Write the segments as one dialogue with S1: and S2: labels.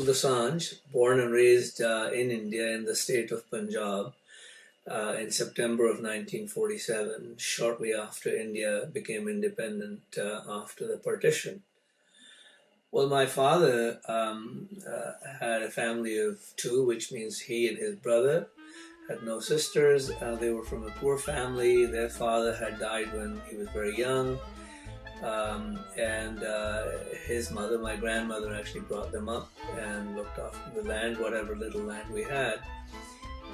S1: Dosanjh, born and raised in India in the state of Punjab in September of 1947, shortly after India became independent after the partition. Well, my father had a family of two, which means he and his brother had no sisters. They were from a poor family. Their father had died when he was very young. And his mother, my grandmother, actually brought them up and looked after the land, whatever little land we had.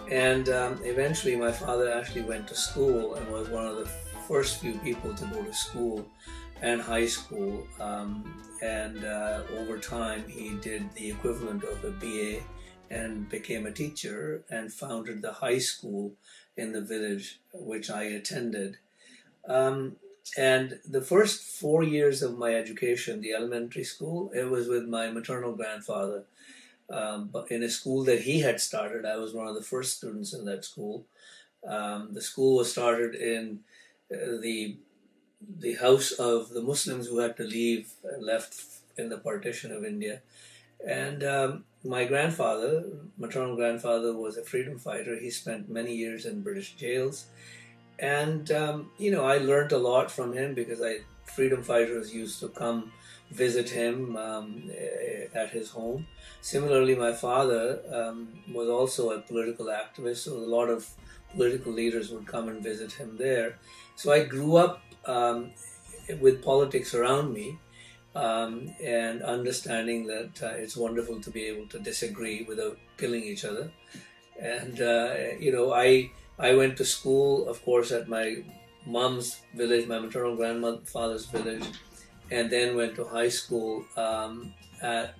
S1: And eventually my father actually went to school and was one of the first few people to go to school and high school. And over time he did the equivalent of a BA and became a teacher and founded the high school in the village which I attended. And the first 4 years of my education, the elementary school, it was with my maternal grandfather. But in a school that he had started. I was one of the first students in that school. The school was started in the house of the Muslims who had to leave and left in the partition of India. And my grandfather, maternal grandfather, was a freedom fighter. He spent many years in British jails. And, I learned a lot from him because freedom fighters used to come visit him at his home. Similarly, my father was also a political activist, so a lot of political leaders would come and visit him there. So I grew up with politics around me and understanding that it's wonderful to be able to disagree without killing each other. And, I went to school, of course, at my mom's village, my maternal grandfather's village, and then went to high school at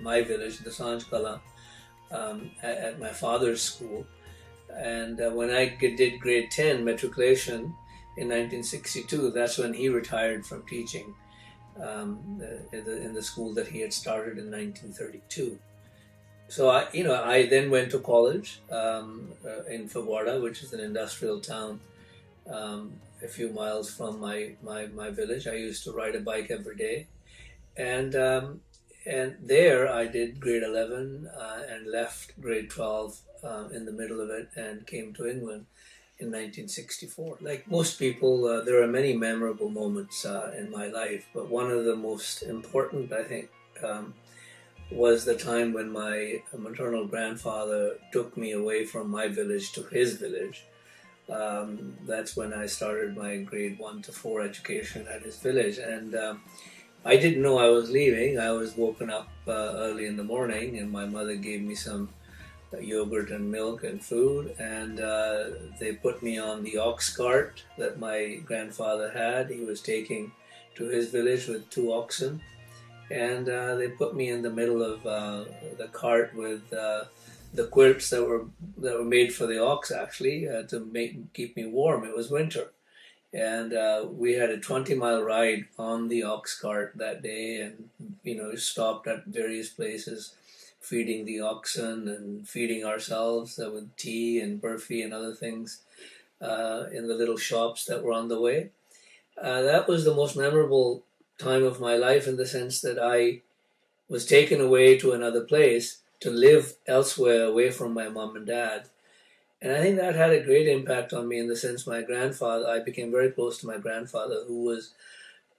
S1: my village, Dosanjh Kala, at my father's school. And when I did grade 10 matriculation in 1962, that's when he retired from teaching in the school that he had started in 1932. So I then went to college in Fagwada, which is an industrial town a few miles from my village. I used to ride a bike every day, and there I did grade 11 and left grade 12 in the middle of it and came to England in 1964. Like most people, there are many memorable moments in my life, but one of the most important, I think, was the time when my maternal grandfather took me away from my village to his village. That's when I started my grade 1 to 4 education at his village. And I didn't know I was leaving. I was woken up early in the morning and my mother gave me some yogurt and milk and food. And they put me on the ox cart that my grandfather had. He was taking to his village with 2 oxen. And they put me in the middle of the cart with the quilts that were made for the ox, actually, to keep me warm. It was winter, and we had a 20-mile ride on the ox cart that day, and stopped at various places, feeding the oxen and feeding ourselves with tea and burfi and other things in the little shops that were on the way. That was the most memorable time of my life in the sense that I was taken away to another place to live elsewhere away from my mom and dad. And I think that had a great impact on me in the sense I became very close to my grandfather, who was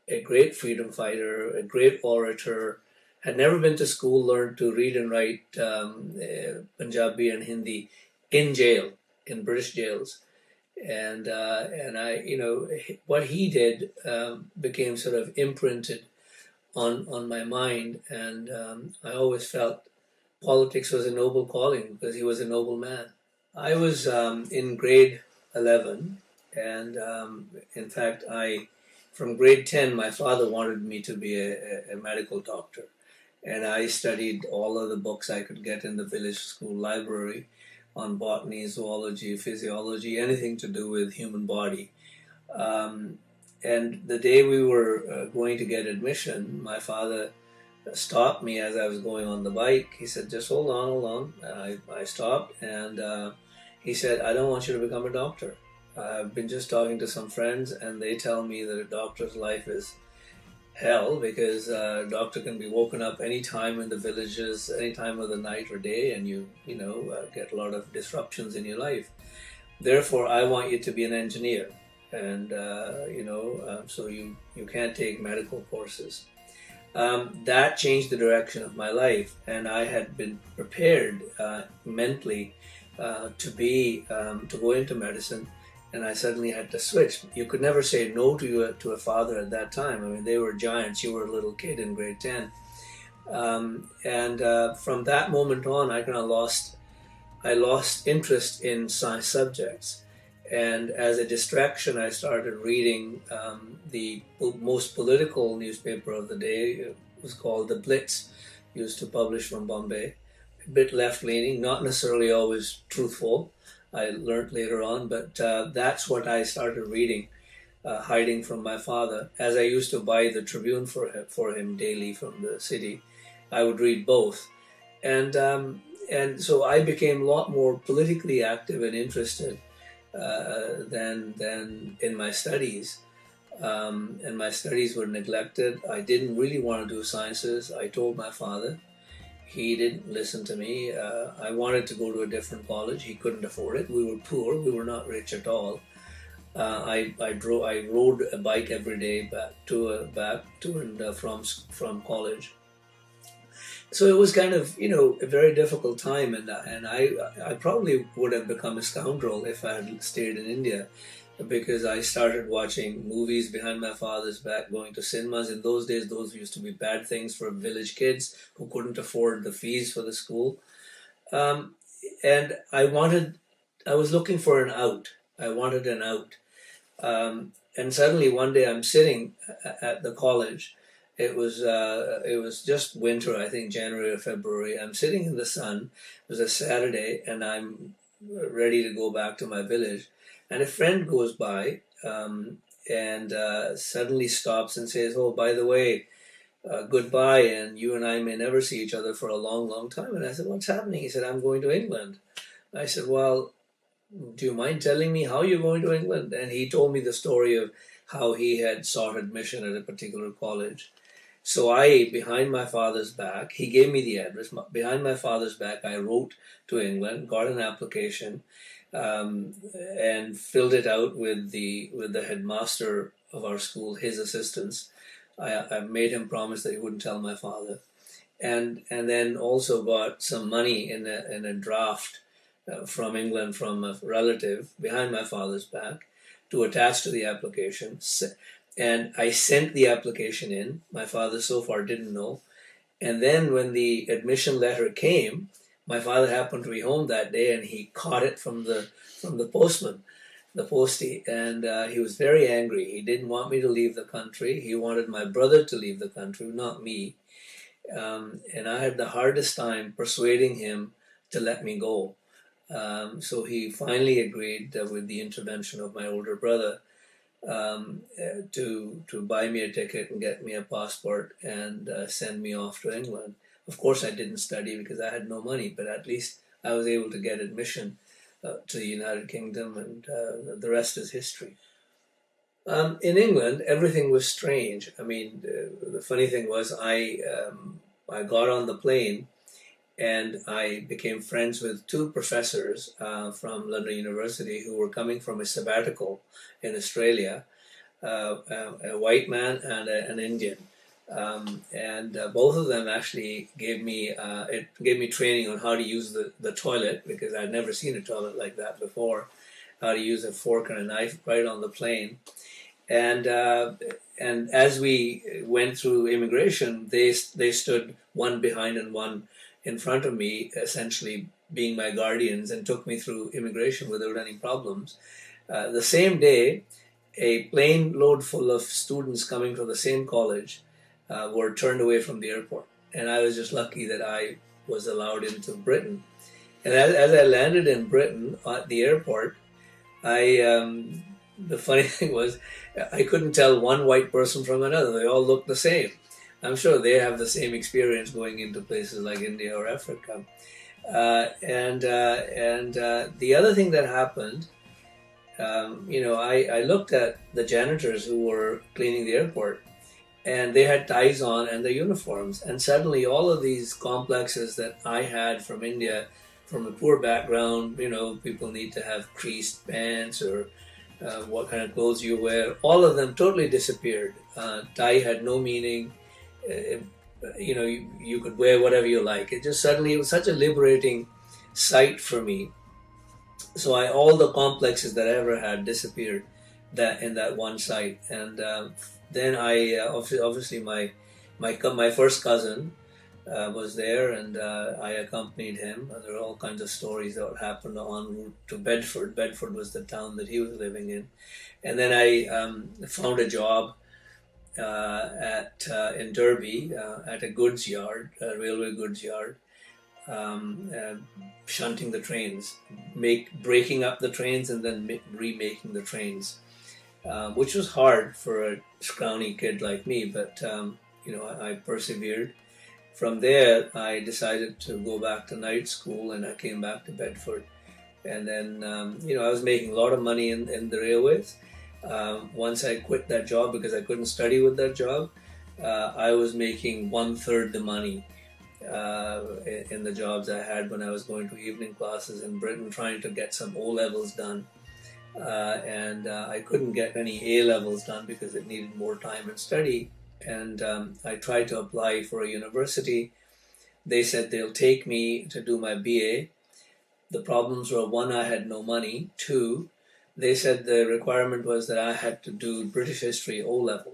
S1: a great freedom fighter, a great orator, had never been to school, learned to read and write Punjabi and Hindi in jail, in British jails. And what he did became sort of imprinted on my mind, and I always felt politics was a noble calling because he was a noble man. I was in grade 11, and in fact, from grade 10, my father wanted me to be a medical doctor, and I studied all of the books I could get in the village school library on botany, zoology, physiology, anything to do with human body. And the day we were going to get admission, my father stopped me as I was going on the bike. He said, just hold on. I stopped, and he said, I don't want you to become a doctor. I've been just talking to some friends, and they tell me that a doctor's life is hell, because a doctor can be woken up any time in the villages, any time of the night or day, and get a lot of disruptions in your life. Therefore, I want you to be an engineer, and so you can't take medical courses. That changed the direction of my life, and I had been prepared mentally to go into medicine, and I suddenly had to switch. You could never say no to a father at that time. I mean, they were giants. You were a little kid in grade 10, and from that moment on, I lost interest in science subjects. And as a distraction, I started reading the most political newspaper of the day. It was called The Blitz, used to publish from Bombay. A bit left-leaning, not necessarily always truthful, I learned later on, but that's what I started reading, hiding from my father. As I used to buy the Tribune for him daily from the city, I would read both. And so I became a lot more politically active and interested than in my studies. And my studies were neglected. I didn't really want to do sciences. I told my father. He didn't listen to me. I wanted to go to a different college. He couldn't afford it. We were poor. We were not rich at all. I rode a bike every day back to and from college. So it was kind of, a very difficult time, and I probably would have become a scoundrel if I had stayed in India, because I started watching movies behind my father's back, going to cinemas. In those days, those used to be bad things for village kids who couldn't afford the fees for the school. And I was looking for an out. I wanted an out. And suddenly one day I'm sitting at the college. It was just winter, I think January or February. I'm sitting in the sun. It was a Saturday, and I'm ready to go back to my village. And a friend goes by and suddenly stops and says, "Oh, by the way, goodbye, and you and I may never see each other for a long, long time." And I said, "What's happening?" He said, "I'm going to England." I said, "Well, do you mind telling me how you're going to England?" And he told me the story of how he had sought admission at a particular college. So behind my father's back, he gave me the address. Behind my father's back, I wrote to England, got an application, and filled it out with the headmaster of our school, his assistants. I made him promise that he wouldn't tell my father, and then also got some money in a draft from England from a relative behind my father's back to attach to the application. And I sent the application in. My father so far didn't know. And then when the admission letter came, my father happened to be home that day, and he caught it from the postman, the postie, and he was very angry. He didn't want me to leave the country. He wanted my brother to leave the country, not me. And I had the hardest time persuading him to let me go. So he finally agreed with the intervention of my older brother to buy me a ticket and get me a passport and send me off to England. Of course, I didn't study because I had no money, but at least I was able to get admission to the United Kingdom, and the rest is history. In England, everything was strange. I mean, the funny thing was I got on the plane, and I became friends with two professors from London University who were coming from a sabbatical in Australia, a white man and an Indian. And both of them actually gave me training on how to use the toilet, because I'd never seen a toilet like that before, how to use a fork and a knife right on the plane. And as we went through immigration, they stood one behind and one in front of me, essentially being my guardians, and took me through immigration without any problems. The same day, a plane load full of students coming from the same college were turned away from the airport. And I was just lucky that I was allowed into Britain. And as I landed in Britain at the airport, the funny thing was, I couldn't tell one white person from another. They all looked the same. I'm sure they have the same experience going into places like India or Africa. And the other thing that happened, I looked at the janitors who were cleaning the airport, and they had ties on and their uniforms. And suddenly all of these complexes that I had from India, from a poor background, people need to have creased pants or what kind of clothes you wear, all of them totally disappeared. Tie had no meaning. Uh, you could wear whatever you like. It was such a liberating sight for me. So all the complexes that I ever had disappeared that in that one sight. And then obviously my first cousin was there, and I accompanied him. There were all kinds of stories that happened en route to Bedford. Bedford was the town that he was living in. And then I found a job in Derby at a goods yard, a railway goods yard, um, uh, shunting the trains, breaking up the trains and then remaking the trains, which was hard for a scrawny kid like me, but I persevered. From there, I decided to go back to night school, and I came back to Bedford. And then, I was making a lot of money in the railways. Once I quit that job because I couldn't study with that job, I was making 1/3 the money in the jobs I had when I was going to evening classes in Britain, trying to get some O levels done. And I couldn't get any A levels done because it needed more time and study. And I tried to apply for a university. They said they'll take me to do my BA. The problems were, one, I had no money. Two, they said the requirement was that I had to do British history O level.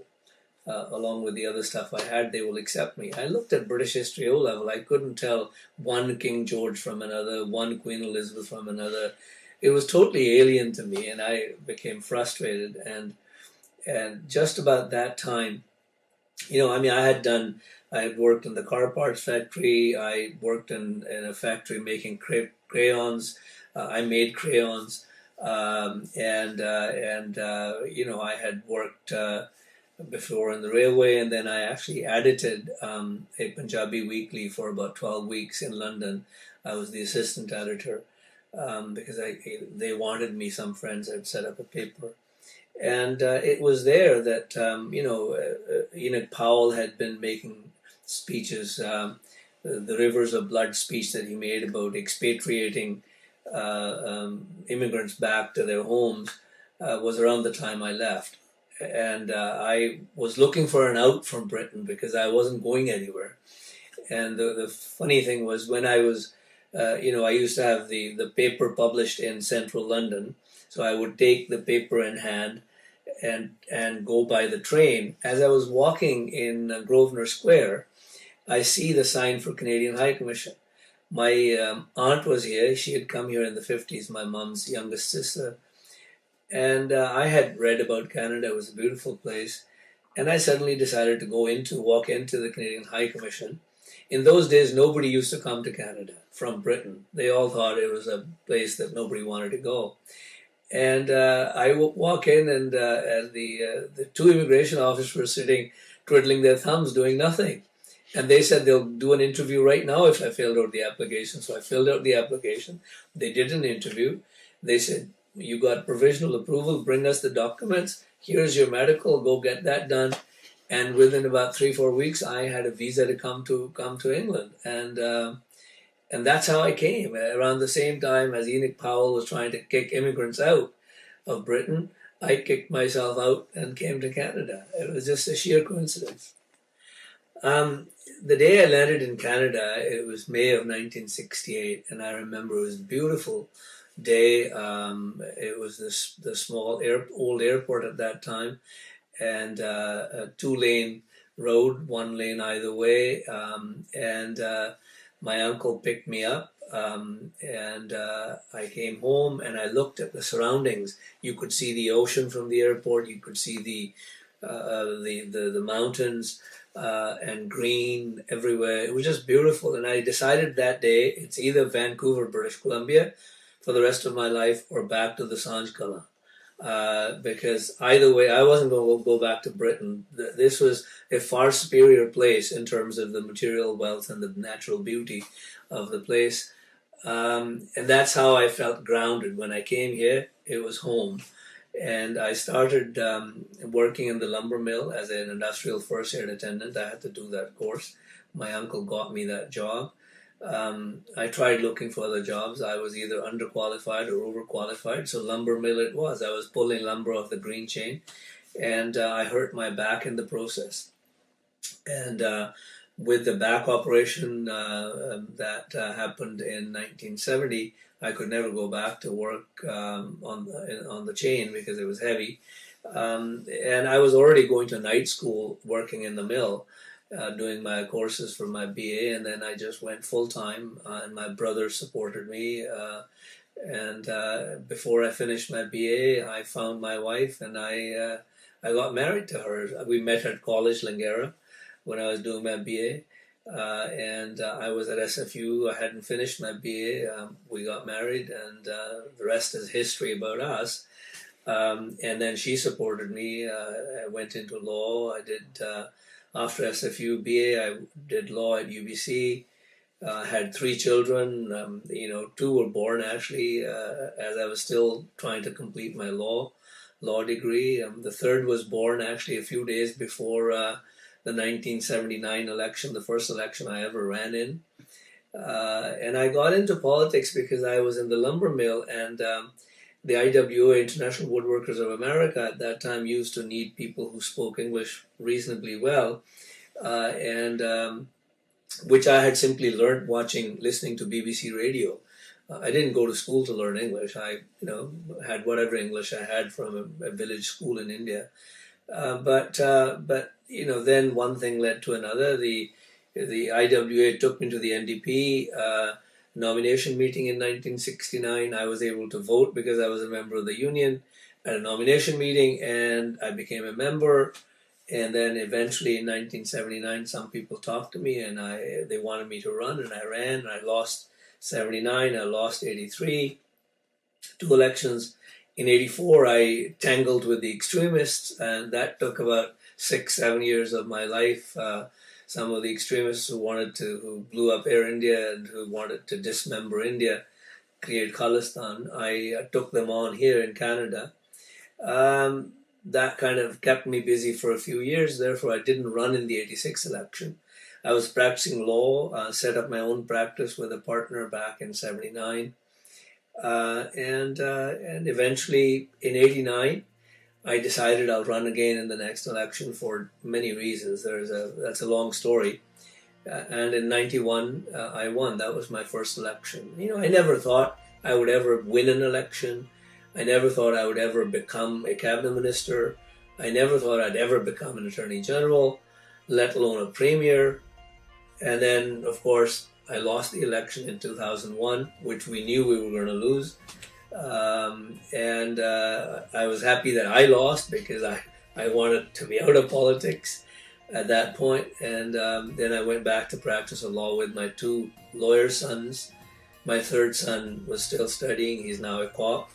S1: Along with the other stuff I had, they will accept me. I looked at British history O level. I couldn't tell one King George from another, one Queen Elizabeth from another. It was totally alien to me, and I became frustrated. And just about that time, I had worked in the car parts factory. I worked in a factory making crayons. I made crayons. I had worked before in the railway, and then I actually edited a Punjabi weekly for about 12 weeks in London. I was the assistant editor because they wanted me. Some friends had set up a paper. And it was there that, Enoch Powell had been making speeches, the Rivers of Blood speech that he made about expatriating immigrants back to their homes was around the time I left. And I was looking for an out from Britain because I wasn't going anywhere. And the funny thing was, when I was, I used to have the paper published in central London. So I would take the paper in hand and go by the train. As I was walking in Grosvenor Square, I see the sign for Canadian High Commission. My aunt was here. She had come here in the 50s, my mom's youngest sister. And I had read about Canada. It was a beautiful place. And I suddenly decided to walk into the Canadian High Commission. In those days, nobody used to come to Canada from Britain. They all thought it was a place that nobody wanted to go. And I walk in, and the two immigration officers were sitting, twiddling their thumbs, doing nothing. And they said they'll do an interview right now if I filled out the application. So I filled out the application. They did an interview. They said, "You got provisional approval, bring us the documents. Here's your medical, go get that done." And within about 3-4 weeks, I had a visa to come to England. And that's how I came. Around the same time as Enoch Powell was trying to kick immigrants out of Britain, I kicked myself out and came to Canada. It was just a sheer coincidence. The day I landed in Canada, it was May of 1968, and I remember it was a beautiful day. It was the small old airport at that time, and a 2-lane road, 1 lane either way, and my uncle picked me up, and I came home, and I looked at the surroundings. You could see the ocean from the airport. You could see the mountains and green everywhere. It was just beautiful, and I decided that day it's either Vancouver, British Columbia, for the rest of my life, or back to the Sanjkala. Because either way, I wasn't going to go back to Britain. This was a far superior place in terms of the material wealth and the natural beauty of the place. And that's how I felt grounded. When I came here, it was home. And I started working in the lumber mill as an industrial first aid attendant. I had to do that course. My uncle got me that job. I tried looking for other jobs. I was either underqualified or overqualified, so lumber mill it was. I was pulling lumber off the green chain, and I hurt my back in the process. And with the back operation that happened in 1970, I could never go back to work on the chain because it was heavy. And I was already going to night school, working in the mill, doing my courses for my BA, and then I just went full time. And my brother supported me. And before I finished my BA, I found my wife, and I got married to her. We met at college, Langara, when I was doing my BA. And I was at SFU. I hadn't finished my BA. We got married, and the rest is history about us. And then she supported me. I went into law. I did, after SFU BA, I did law at UBC. Had 3 children. Two were born actually as I was still trying to complete my law degree. The third was born actually a few days before the 1979 election, the first election I ever ran in. And I got into politics because I was in the lumber mill, and the IWA, International Woodworkers of America, at that time used to need people who spoke English reasonably well, and which I had simply learned listening to BBC radio. I didn't go to school to learn English. I, had whatever English I had from a village school in India. But then one thing led to another. The IWA took me to the NDP nomination meeting in 1969. I was able to vote because I was a member of the union at a nomination meeting, and I became a member. And then eventually in 1979, some people talked to me, and they wanted me to run, and I ran. And I lost 79. I lost 83. 2 elections. In 84, I tangled with the extremists, and that took about 6-7 years of my life. Some of the extremists who blew up Air India and who wanted to dismember India, create Khalistan, I took them on here in Canada. That kind of kept me busy for a few years. Therefore, I didn't run in the 86 election. I was practicing law, set up my own practice with a partner back in 79. And eventually in 89, I decided I'll run again in the next election for many reasons. That's a long story. And in 91, I won. That was my first election. I never thought I would ever win an election. I never thought I would ever become a cabinet minister. I never thought I'd ever become an attorney general, let alone a premier. And then, of course, I lost the election in 2001, which we knew we were going to lose. And I was happy that I lost because I wanted to be out of politics at that point. And then I went back to practice of law with my 2 lawyer sons. My 3rd son was still studying. He's now a co-op.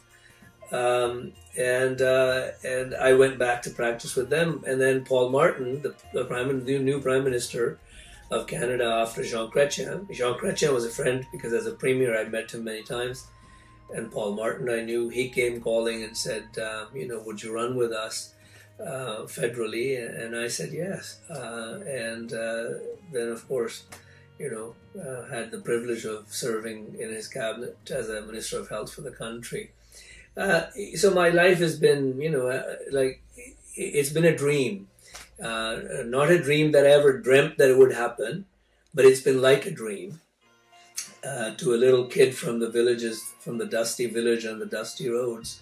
S1: And I went back to practice with them. And then Paul Martin, the new Prime Minister of Canada after Jean Chrétien. Jean Chrétien was a friend because as a premier I'd met him many times. And Paul Martin I knew. He came calling and said, would you run with us federally? And I said yes. And then of course, had the privilege of serving in his cabinet as a Minister of Health for the country. So my life has been, it's been a dream. Not a dream that I ever dreamt that it would happen, but it's been like a dream to a little kid from the villages, from the dusty village and the dusty roads,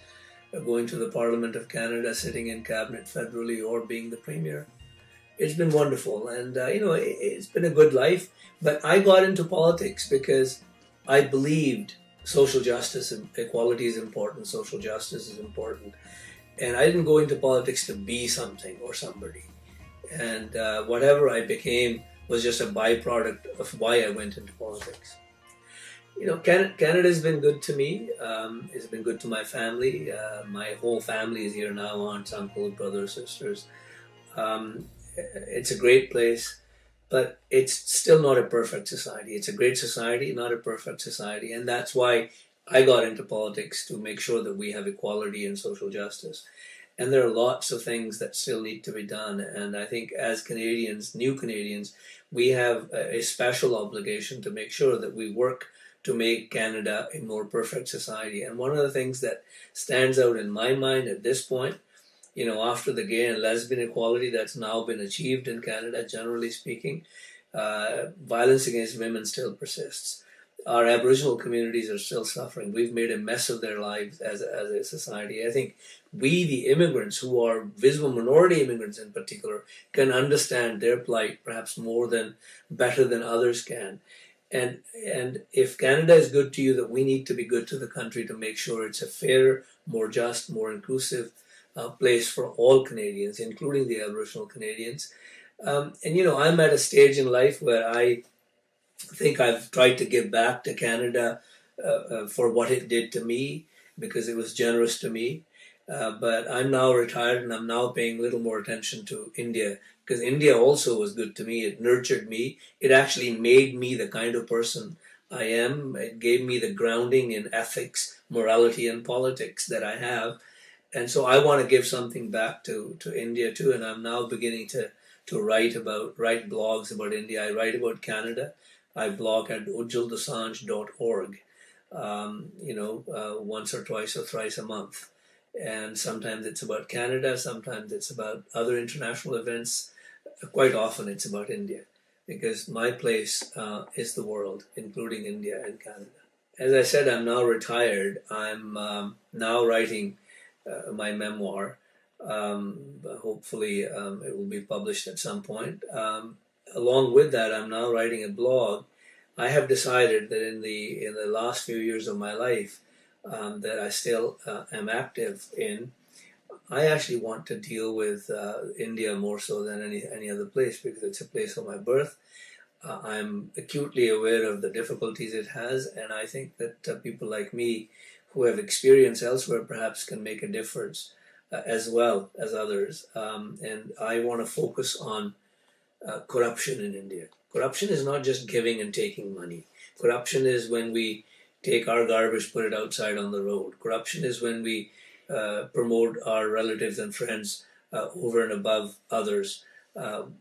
S1: going to the Parliament of Canada, sitting in cabinet federally, or being the premier. It's been wonderful, and it's been a good life. But I got into politics because I believed social justice and equality is important, social justice is important. And I didn't go into politics to be something or somebody. And whatever I became was just a byproduct of why I went into politics. Canada's been good to me. It's been good to my family. My whole family is here now, aunts, uncles, brothers, sisters. It's a great place, but it's still not a perfect society. It's a great society, not a perfect society. And that's why I got into politics to make sure that we have equality and social justice. And there are lots of things that still need to be done. And I think as Canadians, new Canadians, we have a special obligation to make sure that we work to make Canada a more perfect society. And one of the things that stands out in my mind at this point, after the gay and lesbian equality that's now been achieved in Canada, generally speaking, violence against women still persists. Our Aboriginal communities are still suffering. We've made a mess of their lives as a society. I think we, the immigrants, who are visible minority immigrants in particular, can understand their plight perhaps better than others can. And if Canada is good to you, that we need to be good to the country to make sure it's a fairer, more just, more inclusive place for all Canadians, including the Aboriginal Canadians. I'm at a stage in life where I think I've tried to give back to Canada for what it did to me, because it was generous to me. But I'm now retired, and I'm now paying a little more attention to India, because India also was good to me. It nurtured me. It actually made me the kind of person I am. It gave me the grounding in ethics, morality, and politics that I have. And so I want to give something back to India too. And I'm now beginning to write blogs about India. I write about Canada. I blog at ujjaldosanjh.org, once or twice or thrice a month. And sometimes it's about Canada, sometimes it's about other international events. Quite often it's about India, because my place is the world, including India and Canada. As I said, I'm now retired. I'm now writing my memoir. Hopefully it will be published at some point. Along with that, I'm now writing a blog. I have decided that in the last few years of my life that I still am active in, I actually want to deal with India more so than any other place, because it's a place of my birth. I'm acutely aware of the difficulties it has, and I think that people like me who have experience elsewhere perhaps can make a difference as well as others. And I want to focus on corruption in India. Corruption is not just giving and taking money. Corruption is when we take our garbage, put it outside on the road. Corruption is when we promote our relatives and friends over and above others.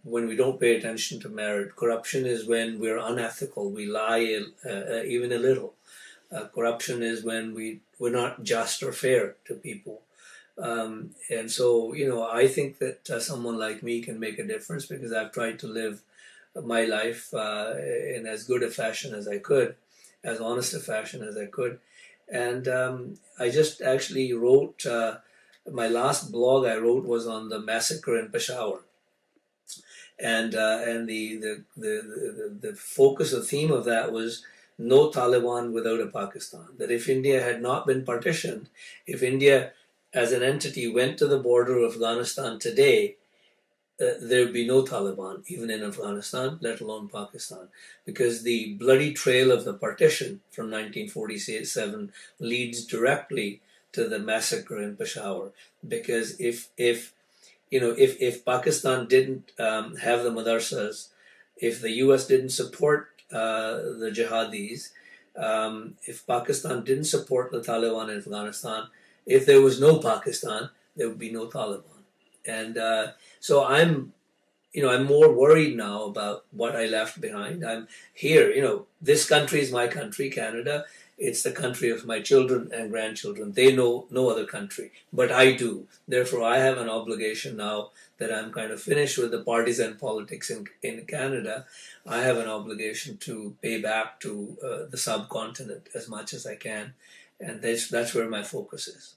S1: When we don't pay attention to merit. Corruption is when we're unethical, we lie even a little. Corruption is when we're not just or fair to people. And so, I think that someone like me can make a difference, because I've tried to live my life in as good a fashion as I could, as honest a fashion as I could. And I just actually wrote, my last blog I wrote was on the massacre in Peshawar. And the focus, the theme of that was no Taliban without a Pakistan. That if India had not been partitioned, if India as an entity went to the border of Afghanistan today, there would be no Taliban, even in Afghanistan, let alone Pakistan. Because the bloody trail of the partition from 1947 leads directly to the massacre in Peshawar. Because if Pakistan didn't have the madrasas, if the US didn't support the jihadis, if Pakistan didn't support the Taliban in Afghanistan, if there was no Pakistan, there would be no Taliban. And so I'm more worried now about what I left behind. I'm here, this country is my country, Canada. It's the country of my children and grandchildren. They know no other country, but I do. Therefore, I have an obligation now that I'm kind of finished with the partisan politics in Canada. I have an obligation to pay back to the subcontinent as much as I can. And that's where my focus is.